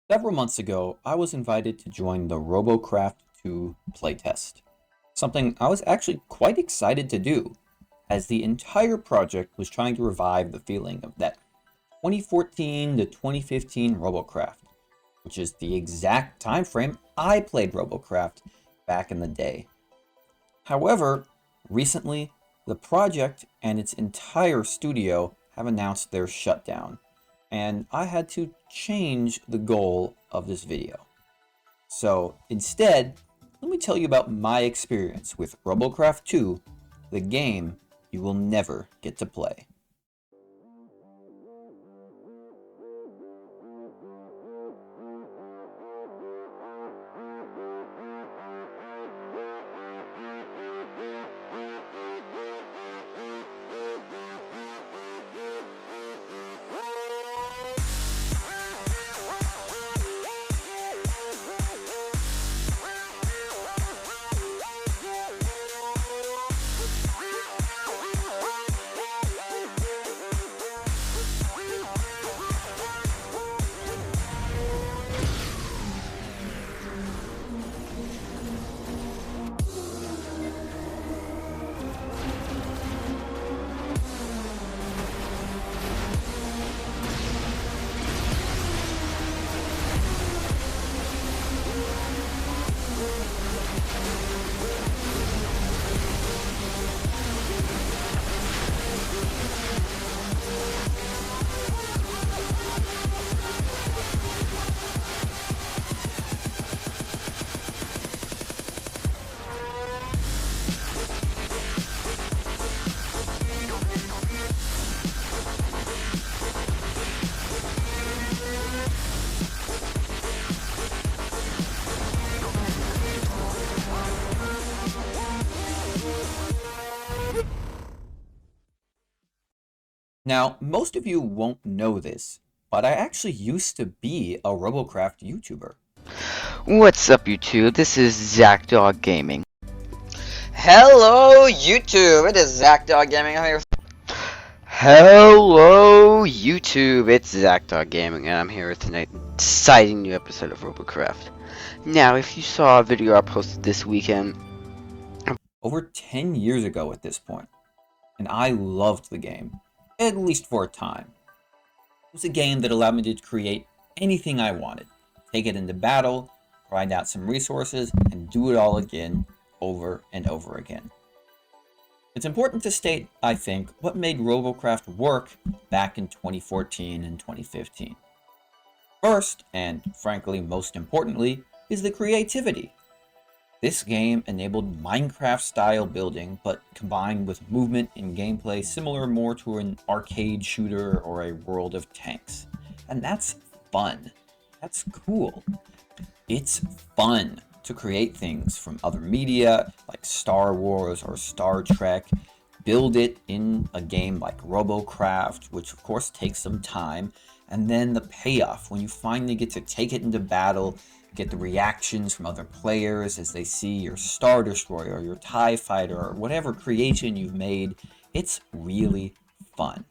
Several months ago, I was invited to join the Robocraft 2 playtest, something I was actually quite excited to do, as the entire project was trying to revive the feeling of that 2014 to 2015 Robocraft, which is the exact time frame I played Robocraft back in the day. However, recently, the project and its entire studio have announced their shutdown, and I had to change the goal of this video. So instead, let me tell you about my experience with Robocraft 2, the game you will never get to play. Now, most of you won't know this, but I actually used to be a Robocraft YouTuber. What's up, YouTube? This is ZachDog Gaming. Hello, YouTube. It is Zach Dog Gaming. I'm here. Hello, YouTube. It's ZachDog Gaming, and I'm here with tonight's exciting new episode of Robocraft. Now, if you saw a video I posted this weekend, Over 10 years ago at this point, and I loved the game, at least for a time. It was a game that allowed me to create anything I wanted, take it into battle, grind out some resources, and do it all again, over and over again. It's important to state, I think, what made Robocraft work back in 2014 and 2015. First, and frankly most importantly, is the creativity. This game enabled Minecraft-style building, but combined with movement and gameplay similar more to an arcade shooter or a World of Tanks. And that's fun. That's cool. It's fun to create things from other media like Star Wars or Star Trek, build it in a game like Robocraft, which of course takes some time, and then the payoff when you finally get to take it into battle, get the reactions from other players as they see your Star Destroyer or your TIE Fighter or whatever creation you've made. It's really fun.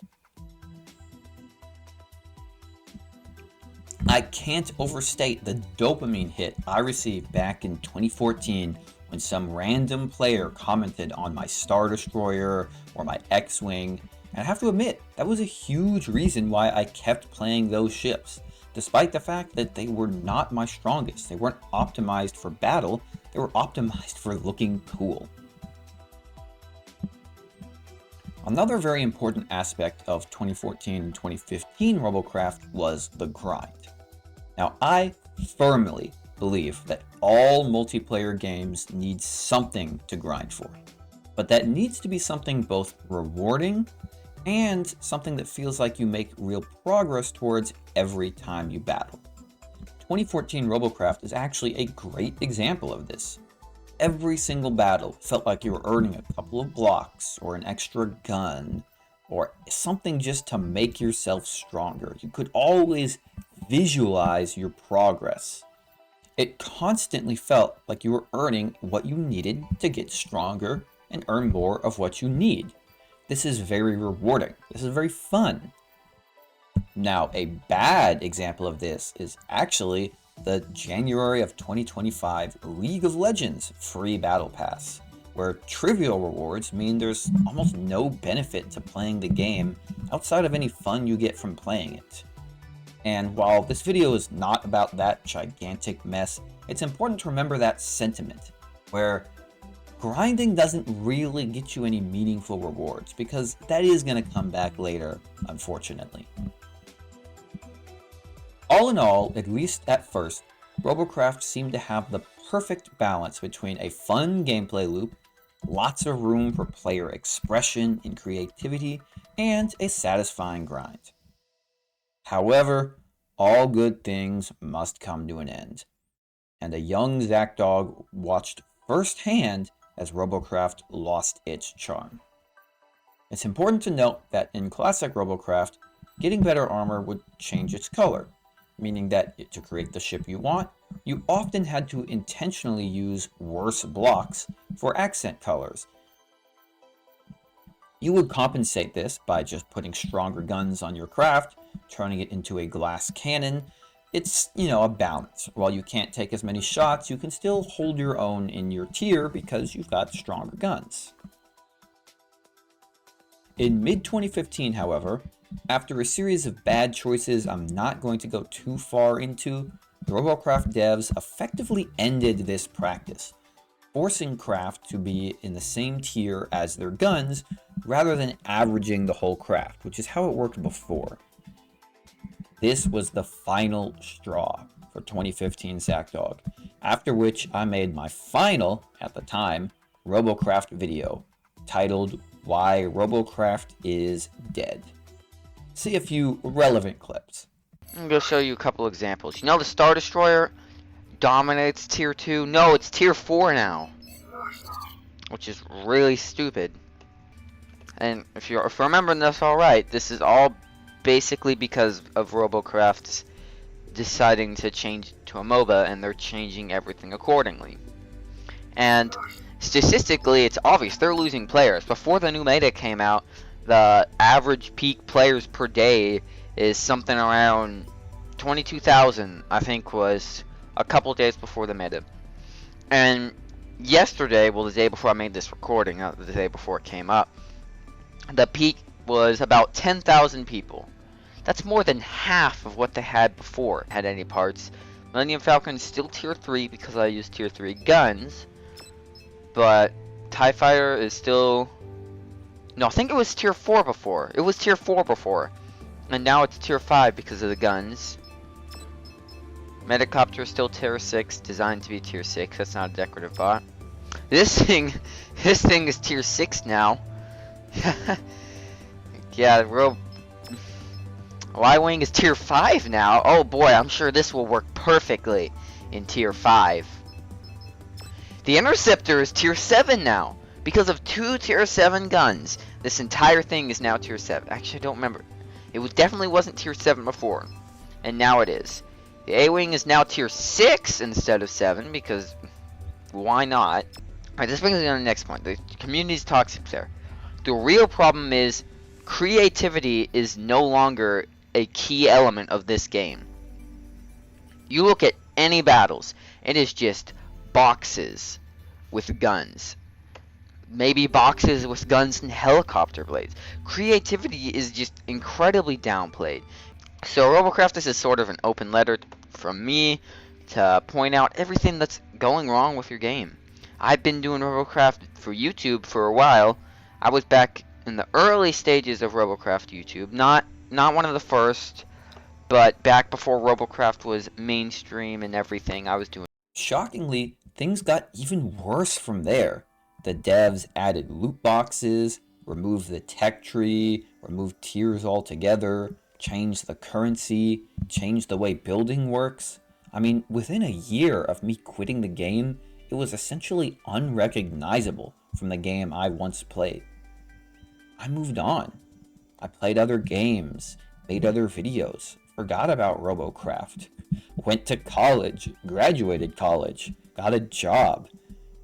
I can't overstate the dopamine hit I received back in 2014 when some random player commented on my Star Destroyer or my X-Wing, and I have to admit, that was a huge reason why I kept playing those ships, despite the fact that they were not my strongest. They weren't optimized for battle, they were optimized for looking cool. Another very important aspect of 2014 and 2015 Robocraft was the grind. Now, I firmly believe that all multiplayer games need something to grind for, but that needs to be something both rewarding and something that feels like you make real progress towards every time you battle. 2014 Robocraft is actually a great example of this. Every single battle felt like you were earning a couple of blocks or an extra gun or something just to make yourself stronger. You could always visualize your progress. It constantly felt like you were earning what you needed to get stronger and earn more of what you need. This is very rewarding. This is very fun. Now, a bad example of this is actually the January of 2025 League of Legends free battle pass, where trivial rewards mean there's almost no benefit to playing the game outside of any fun you get from playing it. And while this video is not about that gigantic mess, it's important to remember that sentiment, where grinding doesn't really get you any meaningful rewards, because that is going to come back later, unfortunately. All in all, at least at first, Robocraft seemed to have the perfect balance between a fun gameplay loop, lots of room for player expression and creativity, and a satisfying grind. However, all good things must come to an end, and a young ZachDog watched firsthand as Robocraft lost its charm. It's important to note that in classic Robocraft, getting better armor would change its color, meaning that to create the ship you want, you often had to intentionally use worse blocks for accent colors. You would compensate this by just putting stronger guns on your craft, turning it into a glass cannon. It's, a balance. While you can't take as many shots, you can still hold your own in your tier because you've got stronger guns. In mid-2015, however, after a series of bad choices I'm not going to go too far into, the Robocraft devs effectively ended this practice, forcing craft to be in the same tier as their guns rather than averaging the whole craft, which is how it worked before. This was the final straw for 2015 ZachDog, after which I made my final, at the time, Robocraft video, titled Why Robocraft is Dead. See a few relevant clips. I'm going to show you a couple examples. You know the Star Destroyer dominates tier 2? No, it's tier 4 now, which is really stupid. And if you're remembering this all right, this is all basically because of Robocraft's deciding to change to a MOBA, and they're changing everything accordingly. And statistically, it's obvious they're losing players. Before the new meta came out, the average peak players per day is something around 22,000, I think, was a couple days before the meta. And yesterday, well, the day before I made this recording, not the day before it came up, the peak was about 10,000 people. That's more than half of what they had before. Had any parts. Millennium Falcon is still tier 3 because I use tier 3 guns. But TIE Fighter is still... No, I think it was tier 4 before. It was tier 4 before. And now it's tier 5 because of the guns. Metacopter is still tier 6, designed to be tier 6. That's not a decorative bot. This thing is tier 6 now. Yeah, Y-Wing is tier 5 now. Oh boy, I'm sure this will work perfectly in tier 5. The Interceptor is tier 7 now. Because of 2 tier 7 guns. This entire thing is now tier 7. Actually, I don't remember. It definitely wasn't tier 7 before. And now it is. The A-Wing is now tier 6 instead of 7, because why not? Alright, this brings me on the next point. The community is toxic there. The real problem is creativity is no longer a key element of this game. You look at any battles, it is just boxes with guns. Maybe boxes with guns and helicopter blades. Creativity is just incredibly downplayed. So Robocraft, this is sort of an open letter from me to point out everything that's going wrong with your game. I've been doing Robocraft for YouTube for a while. I was back in the early stages of Robocraft YouTube, not one of the first, but back before Robocraft was mainstream and everything. I was doing. Shockingly, things got even worse from there. The devs added loot boxes, removed the tech tree, removed tiers altogether, changed the currency, changed the way building works. I mean, within a year of me quitting the game, it was essentially unrecognizable from the game I once played. I moved on. I played other games, made other videos, forgot about Robocraft, went to college, graduated college, got a job,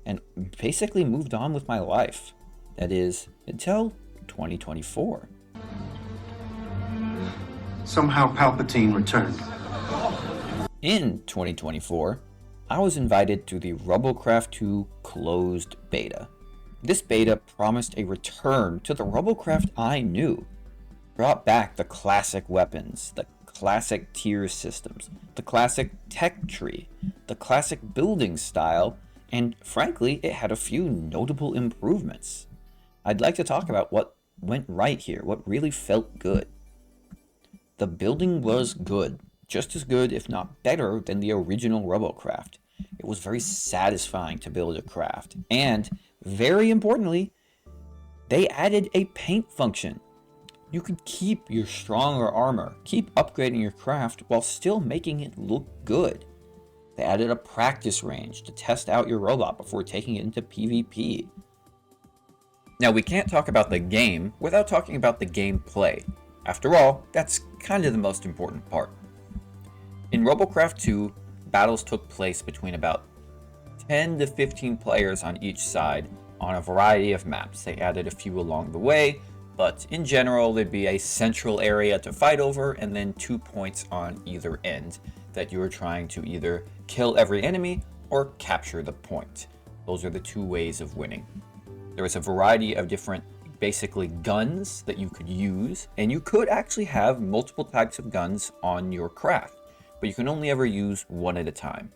and basically moved on with my life. That is, until 2024. Somehow Palpatine returned. In 2024, I was invited to the Robocraft 2 closed beta. This beta promised a return to the Robocraft I knew. Brought back the classic weapons, the classic tier systems, the classic tech tree, the classic building style, and frankly, it had a few notable improvements. I'd like to talk about what went right here, what really felt good. The building was good, just as good, if not better, than the original Robocraft. It was very satisfying to build a craft, and, very importantly, they added a paint function. You could keep your stronger armor, keep upgrading your craft while still making it look good. They added a practice range to test out your robot before taking it into PvP. Now, we can't talk about the game without talking about the gameplay. After all, that's kind of the most important part. In Robocraft 2, battles took place between about 10 to 15 players on each side on a variety of maps. They added a few along the way, but in general there'd be a central area to fight over and then 2 points on either end that you were trying to either kill every enemy or capture the point. Those are the two ways of winning. There was a variety of different basically guns that you could use, and you could actually have multiple types of guns on your craft, but you can only ever use one at a time.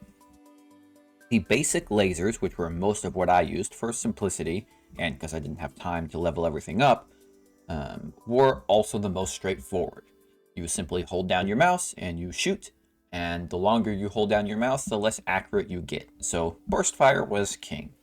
The basic lasers, which were most of what I used for simplicity, and because I didn't have time to level everything up, were also the most straightforward. You simply hold down your mouse and you shoot, and the longer you hold down your mouse, the less accurate you get. So burst fire was king.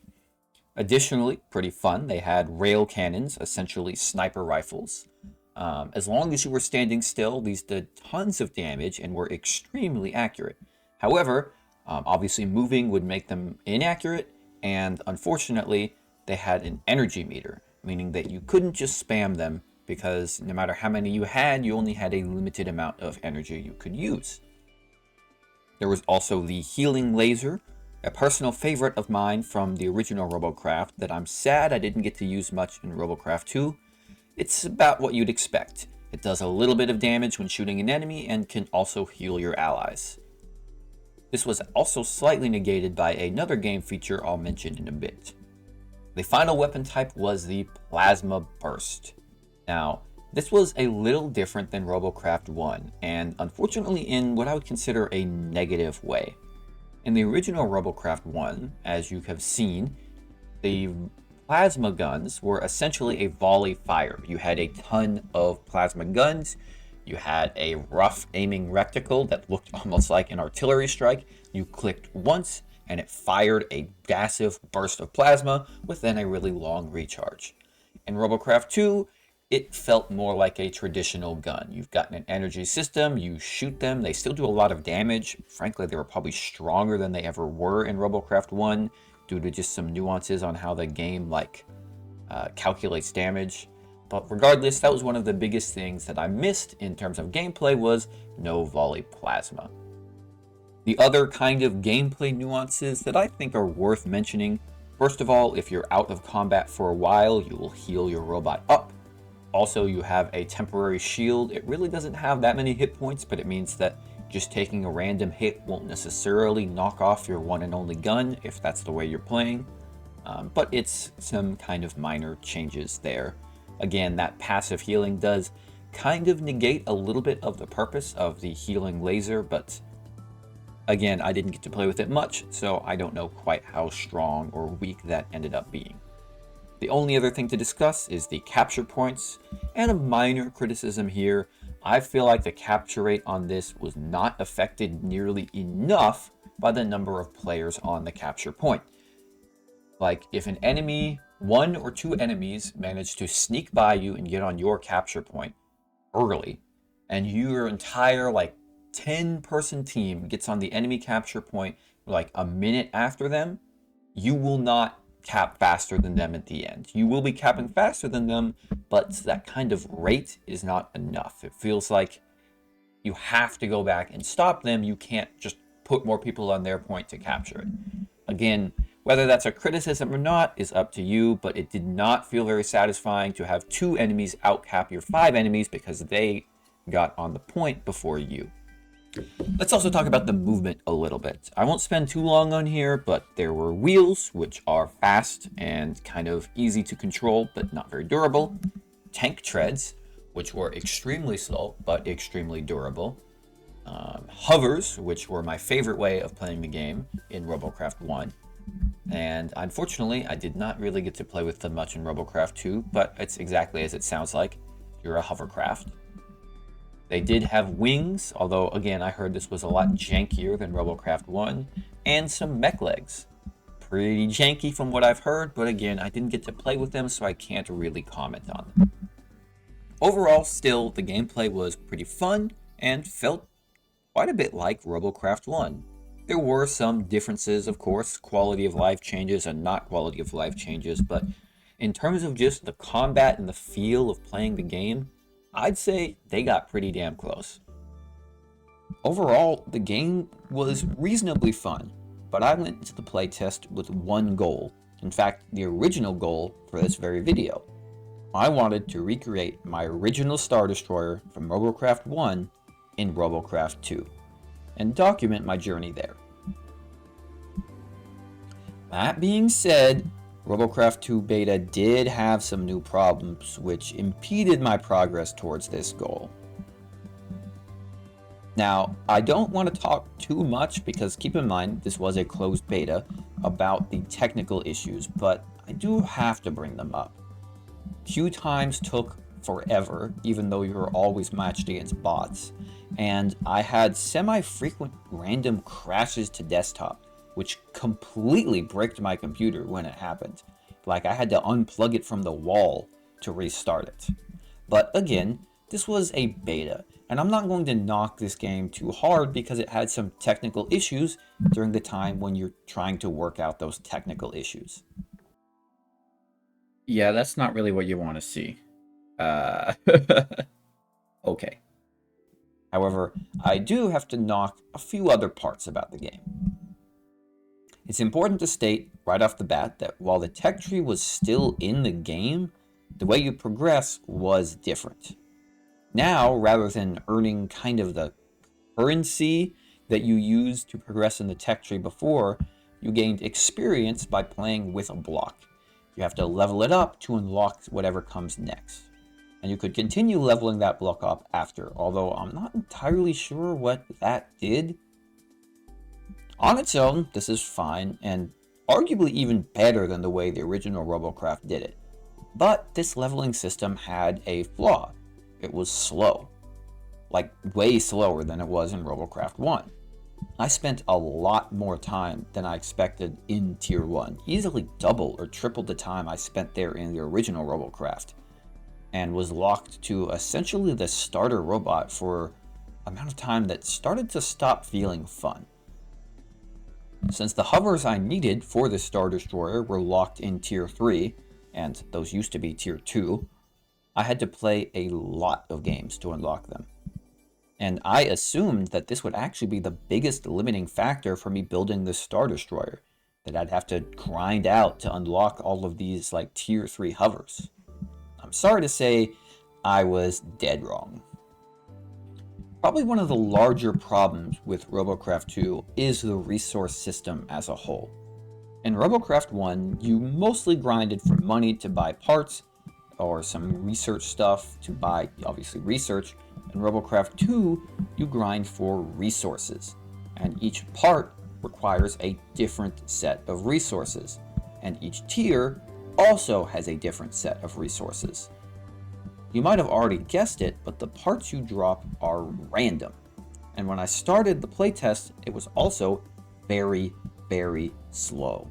Additionally, pretty fun, they had rail cannons, essentially sniper rifles. As long as you were standing still, these did tons of damage and were extremely accurate. However, obviously moving would make them inaccurate, and unfortunately, they had an energy meter, meaning that you couldn't just spam them because no matter how many you had, you only had a limited amount of energy you could use. There was also the healing laser, a personal favorite of mine from the original Robocraft that I'm sad I didn't get to use much in Robocraft 2. It's about what you'd expect. It does a little bit of damage when shooting an enemy and can also heal your allies. This was also slightly negated by another game feature I'll mention in a bit. The final weapon type was the Plasma Burst. Now, this was a little different than Robocraft 1, and unfortunately in what I would consider a negative way. In the original Robocraft 1, as you have seen, the plasma guns were essentially a volley fire. You had a ton of plasma guns, you had a rough aiming reticle that looked almost like an artillery strike. You clicked once, and it fired a massive burst of plasma with then a really long recharge. In Robocraft 2, it felt more like a traditional gun. You've got an energy system, you shoot them, they still do a lot of damage. Frankly, they were probably stronger than they ever were in Robocraft 1 due to just some nuances on how the game calculates damage. But regardless, that was one of the biggest things that I missed in terms of gameplay was no volley plasma. The other kind of gameplay nuances that I think are worth mentioning, first of all, if you're out of combat for a while, you will heal your robot up. Also, you have a temporary shield. It really doesn't have that many hit points, but it means that just taking a random hit won't necessarily knock off your one and only gun if that's the way you're playing. But it's some kind of minor changes there. Again, that passive healing does kind of negate a little bit of the purpose of the healing laser, but again, I didn't get to play with it much, so I don't know quite how strong or weak that ended up being. The only other thing to discuss is the capture points, and a minor criticism here. I feel like the capture rate on this was not affected nearly enough by the number of players on the capture point. Like, if an enemy, one or two enemies, manage to sneak by you and get on your capture point early, and your entire 10-person team gets on the enemy capture point a minute after them, you will not cap faster than them at the end. You will be capping faster than them, but that kind of rate is not enough. It feels like you have to go back and stop them. You can't just put more people on their point to capture it. Again, whether that's a criticism or not is up to you, but it did not feel very satisfying to have 2 enemies outcap your 5 enemies because they got on the point before you. Let's also talk about the movement a little bit. I won't spend too long on here, but there were wheels, which are fast and kind of easy to control, but not very durable. Tank treads, which were extremely slow, but extremely durable. Hovers, which were my favorite way of playing the game in Robocraft 1. And unfortunately, I did not really get to play with them much in Robocraft 2, but it's exactly as it sounds like. You're a hovercraft. They did have wings, although again I heard this was a lot jankier than Robocraft 1, and some mech legs. Pretty janky from what I've heard, but again I didn't get to play with them, so I can't really comment on them. Overall, still, the gameplay was pretty fun and felt quite a bit like Robocraft 1. There were some differences, of course, quality of life changes and not quality of life changes, but in terms of just the combat and the feel of playing the game, I'd say they got pretty damn close. Overall, the game was reasonably fun, but I went into the playtest with one goal. In fact, the original goal for this very video. I wanted to recreate my original Star Destroyer from Robocraft 1 in Robocraft 2, and document my journey there. That being said, Robocraft 2 beta did have some new problems which impeded my progress towards this goal. Now, I don't want to talk too much because keep in mind this was a closed beta about the technical issues, but I do have to bring them up. Queue times took forever, even though you were always matched against bots, and I had semi-frequent random crashes to desktop, which completely bricked my computer when it happened. Like I had to unplug it from the wall to restart it. But again, this was a beta, and I'm not going to knock this game too hard because it had some technical issues during the time when you're trying to work out those technical issues. Yeah, that's not really what you want to see. Okay. However, I do have to knock a few other parts about the game. It's important to state right off the bat that while the tech tree was still in the game, the way you progress was different. Now, rather than earning kind of the currency that you used to progress in the tech tree before, you gained experience by playing with a block. You have to level it up to unlock whatever comes next. And you could continue leveling that block up after, although I'm not entirely sure what that did. On its own, this is fine, and arguably even better than the way the original Robocraft did it. But this leveling system had a flaw. It was slow. Like, way slower than it was in Robocraft 1. I spent a lot more time than I expected in Tier 1, easily double or triple the time I spent there in the original Robocraft, and was locked to essentially the starter robot for an amount of time that started to stop feeling fun. Since the hovers I needed for the Star Destroyer were locked in Tier 3, and those used to be Tier 2, I had to play a lot of games to unlock them. And I assumed that this would actually be the biggest limiting factor for me building the Star Destroyer, that I'd have to grind out to unlock all of these like Tier 3 hovers. I'm sorry to say, I was dead wrong. Probably one of the larger problems with Robocraft 2 is the resource system as a whole. In Robocraft 1, you mostly grinded for money to buy parts, or some research stuff to buy, obviously, research. In Robocraft 2, you grind for resources, and each part requires a different set of resources, and each tier also has a different set of resources. You might have already guessed it, but the parts you drop are random. And when I started the playtest, it was also very, very slow.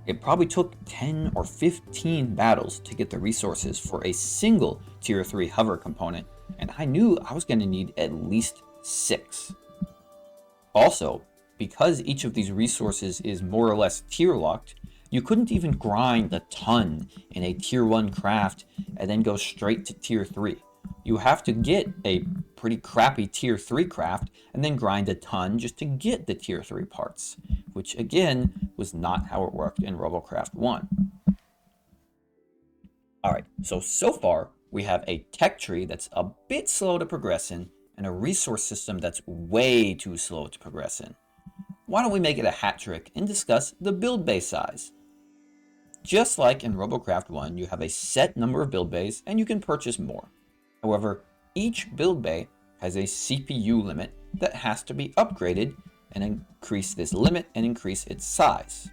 It probably took 10 or 15 battles to get the resources for a single Tier 3 hover component, and I knew I was going to need at least 6. Also, because each of these resources is more or less tier locked, you couldn't even grind a ton in a Tier 1 craft and then go straight to Tier 3. You have to get a pretty crappy Tier 3 craft and then grind a ton just to get the Tier 3 parts, which again was not how it worked in Robocraft 1. Alright, so far, we have a tech tree that's a bit slow to progress in, and a resource system that's way too slow to progress in. Why don't we make it a hat trick and discuss the build bay size? Just like in Robocraft 1, you have a set number of build bays and you can purchase more. However, each build bay has a CPU limit that has to be upgraded and increase this limit and increase its size.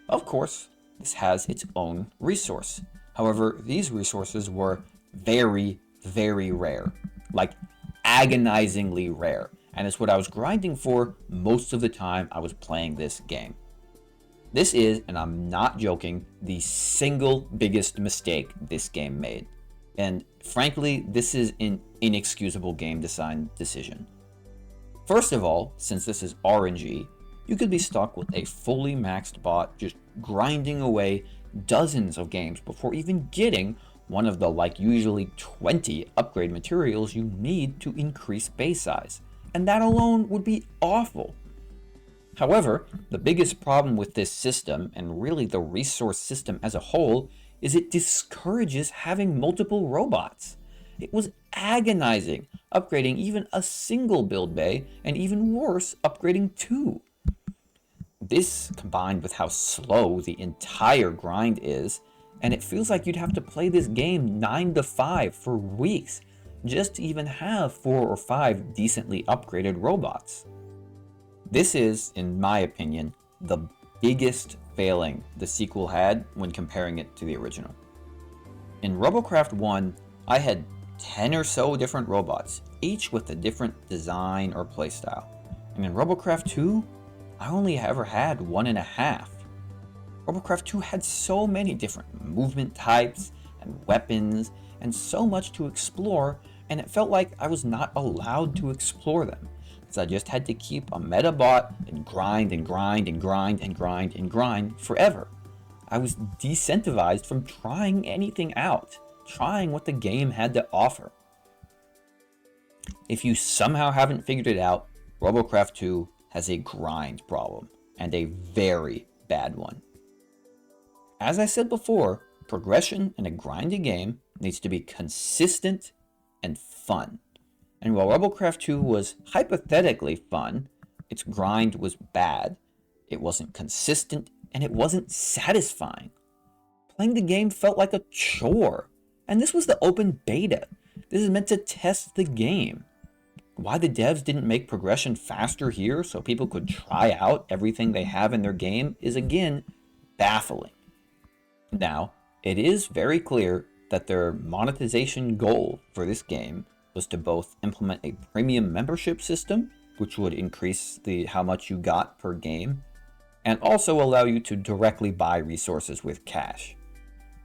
Of course, this has its own resource. However, these resources were very, very rare, like agonizingly rare, and it's what I was grinding for most of the time I was playing this game. This is, and I'm not joking, the single biggest mistake this game made. And frankly, this is an inexcusable game design decision. First of all, since this is RNG, you could be stuck with a fully maxed bot just grinding away dozens of games before even getting one of the usually 20 upgrade materials you need to increase base size. And that alone would be awful. However, the biggest problem with this system, and really the resource system as a whole, is it discourages having multiple robots. It was agonizing upgrading even a single build bay, and even worse, upgrading 2. This combined with how slow the entire grind is, and it feels like you'd have to play this game 9 to 5 for weeks just to even have 4 or 5 decently upgraded robots. This is, in my opinion, the biggest failing the sequel had when comparing it to the original. In Robocraft 1, I had 10 or so different robots, each with a different design or playstyle. And in Robocraft 2, I only ever had 1.5. Robocraft 2 had so many different movement types and weapons and so much to explore, and it felt like I was not allowed to explore them. So I just had to keep a meta bot and grind and grind and grind and grind and grind forever. I was decentivized from trying anything out, trying what the game had to offer. If you somehow haven't figured it out, Robocraft 2 has a grind problem, and a very bad one. As I said before, progression in a grindy game needs to be consistent and fun. And while Robocraft 2 was hypothetically fun, its grind was bad, it wasn't consistent, and it wasn't satisfying. Playing the game felt like a chore, and this was the open beta. This is meant to test the game. Why the devs didn't make progression faster here so people could try out everything they have in their game is again baffling. Now, it is very clear that their monetization goal for this game was to both implement a premium membership system, which would increase how much you got per game, and also allow you to directly buy resources with cash.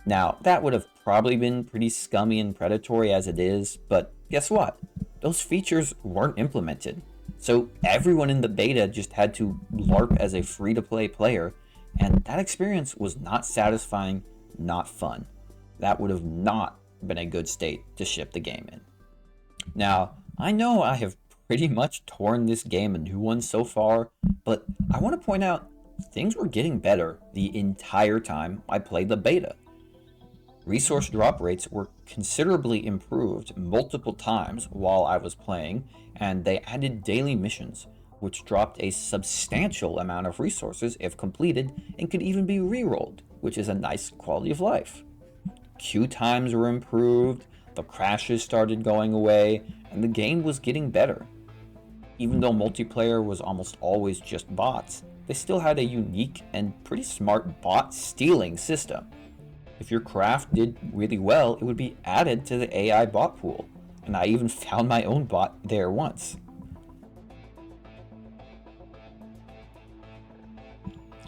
Now, that would have probably been pretty scummy and predatory as it is, but guess what? Those features weren't implemented. So everyone in the beta just had to LARP as a free-to-play player, and that experience was not satisfying, not fun. That would have not been a good state to ship the game in. Now, I know I have pretty much torn this game a new one so far, but I want to point out things were getting better the entire time I played the beta. Resource drop rates were considerably improved multiple times while I was playing, and they added daily missions, which dropped a substantial amount of resources if completed and could even be rerolled, which is a nice quality of life. Queue times were improved, the crashes started going away, and the game was getting better. Even though multiplayer was almost always just bots, they still had a unique and pretty smart bot stealing system. If your craft did really well, it would be added to the AI bot pool, and I even found my own bot there once.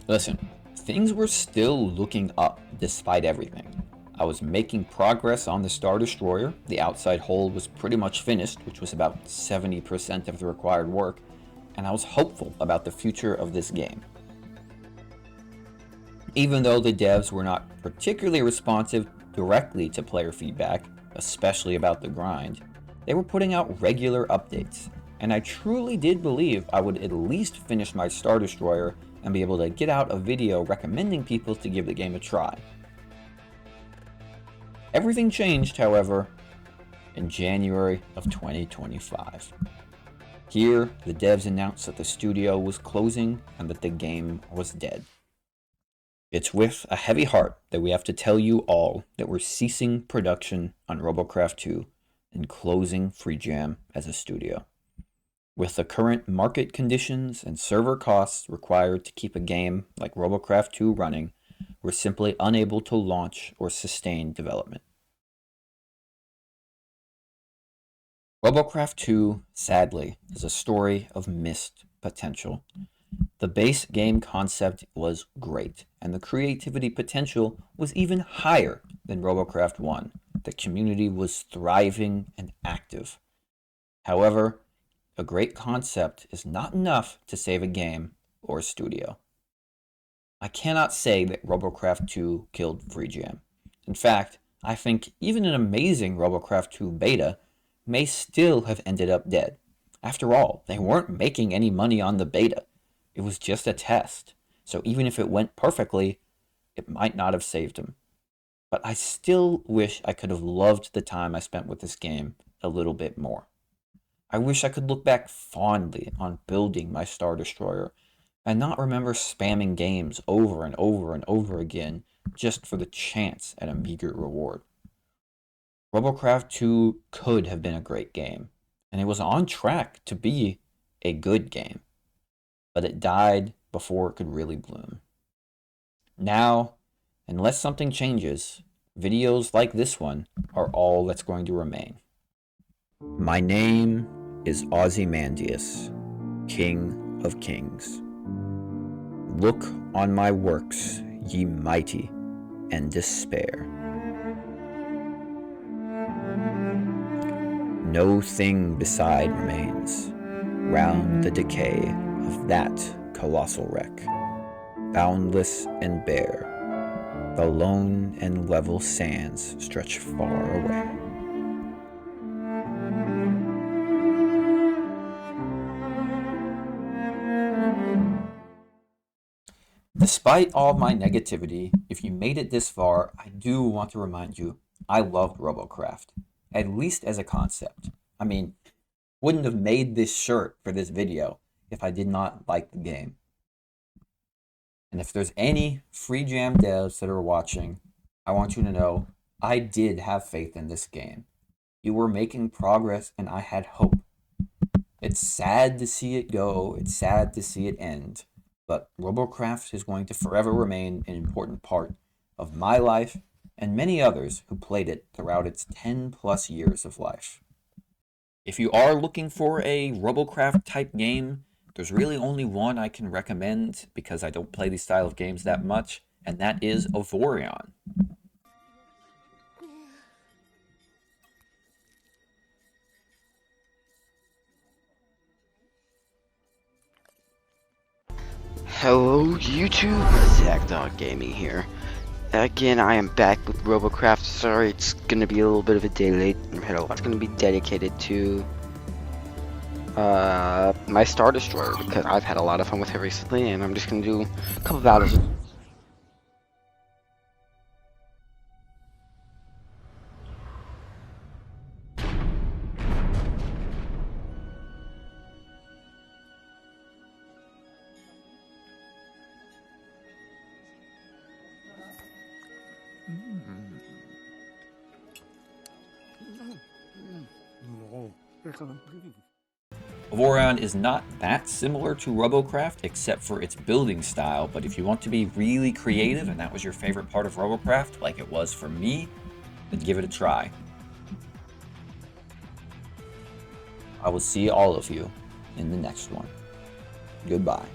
Listen, things were still looking up despite everything. I was making progress on the Star Destroyer, the outside hull was pretty much finished, which was about 70% of the required work, and I was hopeful about the future of this game. Even though the devs were not particularly responsive directly to player feedback, especially about the grind, they were putting out regular updates, and I truly did believe I would at least finish my Star Destroyer and be able to get out a video recommending people to give the game a try. Everything changed, however, in January of 2025. Here, the devs announced that the studio was closing and that the game was dead. It's with a heavy heart that we have to tell you all that we're ceasing production on Robocraft 2 and closing FreeJam as a studio. With the current market conditions and server costs required to keep a game like Robocraft 2 running, we're simply unable to launch or sustain development. Robocraft 2, sadly, is a story of missed potential. The base game concept was great, and the creativity potential was even higher than Robocraft 1. The community was thriving and active. However, a great concept is not enough to save a game or a studio. I cannot say that Robocraft 2 killed FreeJam. In fact, I think even an amazing Robocraft 2 beta may still have ended up dead. After all, they weren't making any money on the beta. It was just a test, so even if it went perfectly, it might not have saved them. But I still wish I could have loved the time I spent with this game a little bit more. I wish I could look back fondly on building my Star Destroyer and not remember spamming games over and over and over again just for the chance at a meager reward. Robocraft 2 could have been a great game, and it was on track to be a good game, but it died before it could really bloom. Now, unless something changes, videos like this one are all that's going to remain. My name is Ozymandias, King of Kings. Look on my works, ye mighty, and despair. No thing beside remains, round the decay of that colossal wreck. Boundless and bare, the lone and level sands stretch far away. Despite all my negativity, if you made it this far, I do want to remind you, I loved Robocraft, at least as a concept. I mean, wouldn't have made this shirt for this video if I did not like the game. And if there's any FreeJam devs that are watching, I want you to know I did have faith in this game. You were making progress and I had hope. It's sad to see it go, it's sad to see it end, but Robocraft is going to forever remain an important part of my life and many others who played it throughout its 10 plus years of life. If you are looking for a Robocraft type game, there's really only one I can recommend because I don't play these style of games that much, and that is Avorion. Hello YouTube, ZachDog Gaming here. Again, I am back with Robocraft. Sorry, it's gonna be a little bit of a day late. It's gonna be dedicated to my Star Destroyer because I've had a lot of fun with it recently, and I'm just gonna do a couple battles. Avorion is not that similar to Robocraft except for its building style, but if you want to be really creative and that was your favorite part of Robocraft, like it was for me, then give it a try. I will see all of you in the next one. Goodbye.